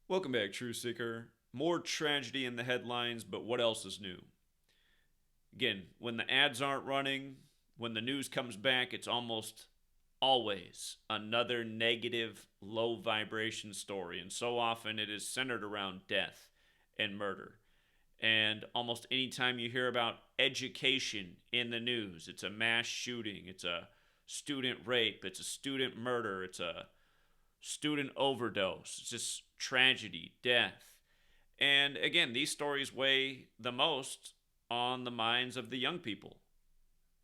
Welcome back, Truth Seeker. More tragedy in the headlines, but what else is new? Again, when the ads aren't running, when the news comes back, it's almost always another negative, low vibration story. And so often it is centered around death and murder. And almost anytime you hear about education in the news, it's a mass shooting, it's a student rape, it's a student murder, it's a student overdose. It's just tragedy, death. And again, these stories weigh the most on the minds of the young people.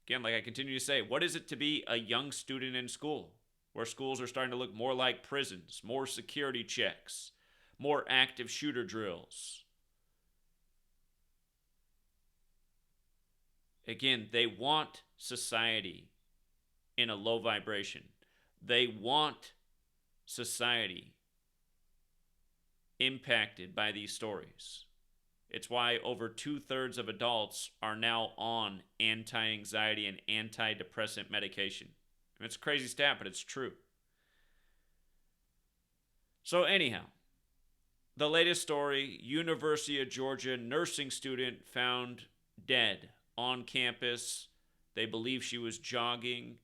Again, like I continue to say, what is it to be a young student in school? Where schools are starting to look more like prisons, more security checks, more active shooter drills. Again, they want society in a low vibration. They want society impacted by these stories. It's why over 2/3 of adults are now on anti anxiety and antidepressant medication. And it's a crazy stat, but it's true. So, anyhow, the latest story, University of Georgia nursing student found dead on campus. They believe she was jogging,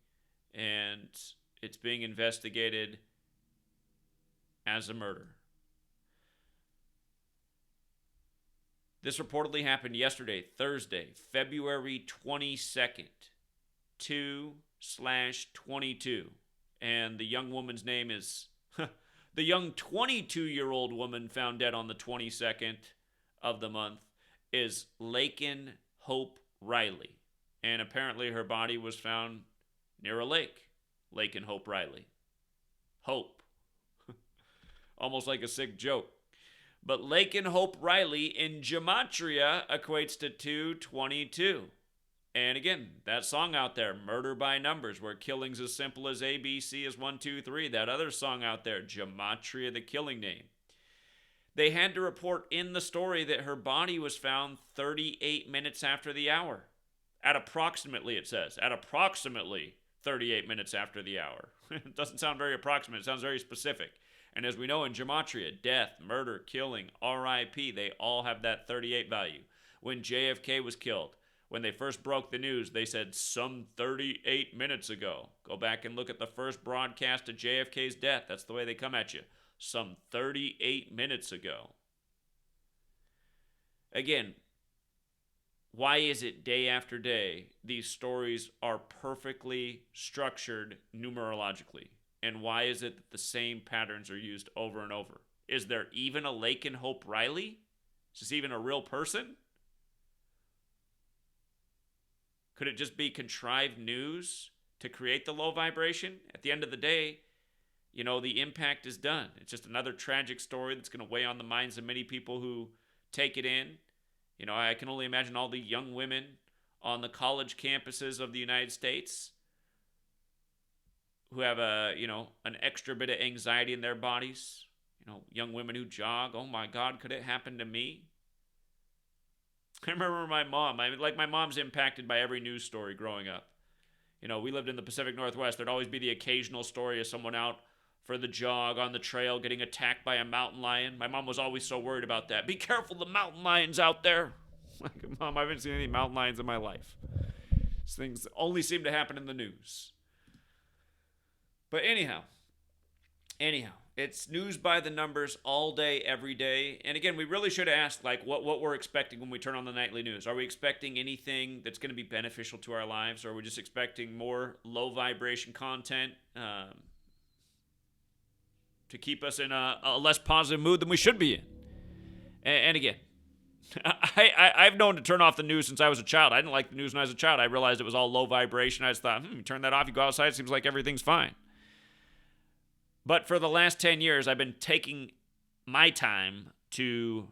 and it's being investigated as a murder. This reportedly happened yesterday, Thursday, February 22nd, 2/22. And the young woman's name is the young 22-year-old woman found dead on the 22nd of the month is Laken Hope Riley. And apparently her body was found near a lake. Laken Hope Riley. Hope. Almost like a sick joke. But Laken Hope Riley in Gematria equates to 222. And again, that song out there, Murder by Numbers, where killing's as simple as ABC is 1, 2, 3. That other song out there, Gematria, the killing name. They had to report in the story that her body was found 38 minutes after the hour. At approximately, it says, at approximately 38 minutes after the hour. It doesn't sound very approximate, it sounds very specific. And as we know in Gematria, death, murder, killing, RIP, they all have that 38 value. When JFK was killed, when they first broke the news, they said some 38 minutes ago. Go back and look at the first broadcast of JFK's death. That's the way they come at you. Some 38 minutes ago. Again, why is it day after day these stories are perfectly structured numerologically? And why is it that the same patterns are used over and over? Is there even a Laken Hope Riley? Is this even a real person? Could it just be contrived news to create the low vibration? At the end of the day, the impact is done. It's just another tragic story that's going to weigh on the minds of many people who take it in. I can only imagine all the young women on the college campuses of the United States who have an extra bit of anxiety in their bodies. Young women who jog. Oh my God, could it happen to me? I remember my mom. My mom's impacted by every news story growing up. We lived in the Pacific Northwest. There'd always be the occasional story of someone out for the jog on the trail getting attacked by a mountain lion. My mom was always so worried about that. Be careful, the mountain lions out there. Like, Mom, I haven't seen any mountain lions in my life. These things only seem to happen in the news. But anyhow, it's news by the numbers all day, every day. And again, we really should ask, what we're expecting when we turn on the nightly news. Are we expecting anything that's going to be beneficial to our lives? Or are we just expecting more low vibration content to keep us in a less positive mood than we should be in? And again, I've known to turn off the news since I was a child. I didn't like the news when I was a child. I realized it was all low vibration. I just thought, you turn that off, you go outside, it seems like everything's fine. But for the last 10 years, I've been taking my time to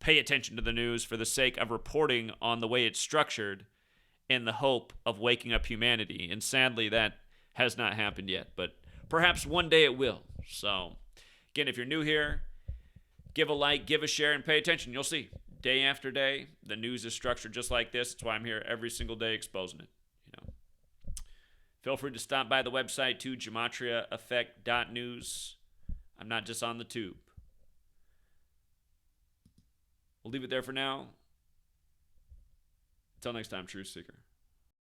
pay attention to the news for the sake of reporting on the way it's structured in the hope of waking up humanity. And sadly, that has not happened yet. But perhaps one day it will. So, again, if you're new here, give a like, give a share, and pay attention. You'll see. Day after day, the news is structured just like this. That's why I'm here every single day exposing it. Feel free to stop by the website too, GematriaEffectNews. I'm not just on the tube. We'll leave it there for now. Until next time, Truth Seeker.